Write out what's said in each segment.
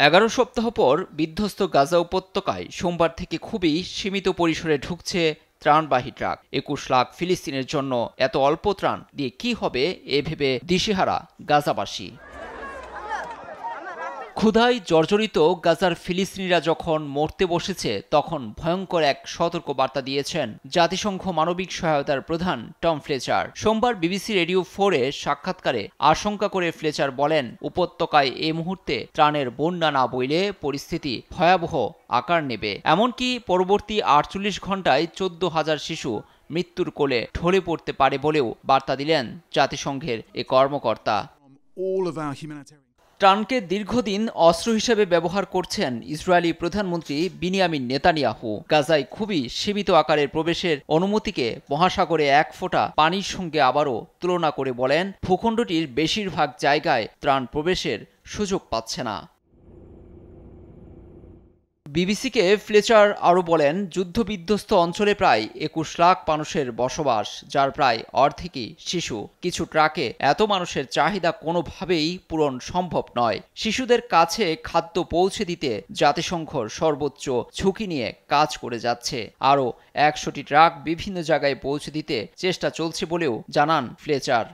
11 সপ্তাহ পর বিধ্বস্ত গাজা উপত্যকায় সোমবার থেকে খুবই সীমিত পরিসরে ঢুকছে ত্রাণবাহী ট্রাক। 21 লাখ ফিলিস্তিনের জন্য এত অল্প ত্রাণ দিয়ে কি হবে এ ভেবে দিশেহারা গাজাবাসী। ক্ষুধায় জর্জরিত গাজার ফিলিস্তিনিরা যখন মরতে বসেছে তখন ভয়ঙ্কর এক সতর্ক বার্তা দিয়েছেন জাতিসংঘ মানবিক সহায়তার প্রধান টম ফ্লেচার। সোমবার বিবিসি রেডিও 4-এ সাক্ষাৎকারে আশঙ্কা করে ফ্লেচার বলেন, উপত্যকায় এই মুহূর্তে ত্রাণের বন্যা না বইলে পরিস্থিতি ভয়াবহ আকার নেবে। এমনকি পরবর্তী 48 ঘণ্টায় 14,000 শিশু মৃত্যুর কোলে ঢলে পড়তে পারে বলেও বার্তা দিলেন জাতিসংঘের এ কর্মকর্তা। ত্রাণকে দীর্ঘদিন অস্ত্র হিসেবে ব্যবহার করছেন ইসরায়েলি প্রধানমন্ত্রী বিনিয়ামিন নেতানিয়াহু। গাজায় খুবই সীমিত আকারের প্রবেশের অনুমতিকে মহাসাগরে এক ফোঁটা পানির সঙ্গে আবারও তুলনা করে বলেন, ভূখণ্ডটির বেশিরভাগ জায়গায় ত্রাণ প্রবেশের সুযোগ পাচ্ছে না। বিবিসিকে ফ্লেচার আরও বলেন, যুদ্ধবিধ্বস্ত অঞ্চলে প্রায় 21 লাখ মানুষের বসবাস, যার প্রায় অর্ধেকই শিশু। কিছু ট্রাকে এত মানুষের চাহিদা কোনোভাবেই পূরণ সম্ভব নয়। শিশুদের কাছে খাদ্য পৌঁছে দিতে জাতিসংঘ সর্বোচ্চ ঝুঁকি নিয়ে কাজ করে যাচ্ছে। আরও 100টি ট্রাক বিভিন্ন জায়গায় পৌঁছে দিতে চেষ্টা চলছে বলেও জানান ফ্লেচার।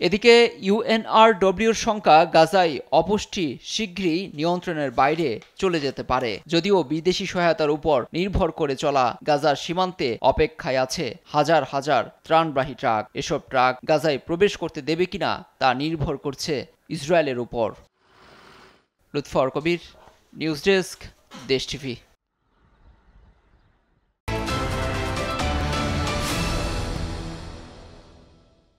এদিকে ইউএনআরডব্লিউর সংখ্যা গাজায় অপুষ্টি শীঘ্রই নিয়ন্ত্রণের বাইরে চলে যেতে পারে। যদিও বিদেশি সহায়তার উপর নির্ভর করে চলা গাজার সীমান্তে অপেক্ষায় আছে হাজার হাজার ত্রাণবাহী ট্রাক। এসব ট্রাক গাজায় প্রবেশ করতে দেবে কিনা তা নির্ভর করছে ইসরায়েলের উপর। লুৎফর কবির, নিউজ ডেস্ক, দেশ টিভি।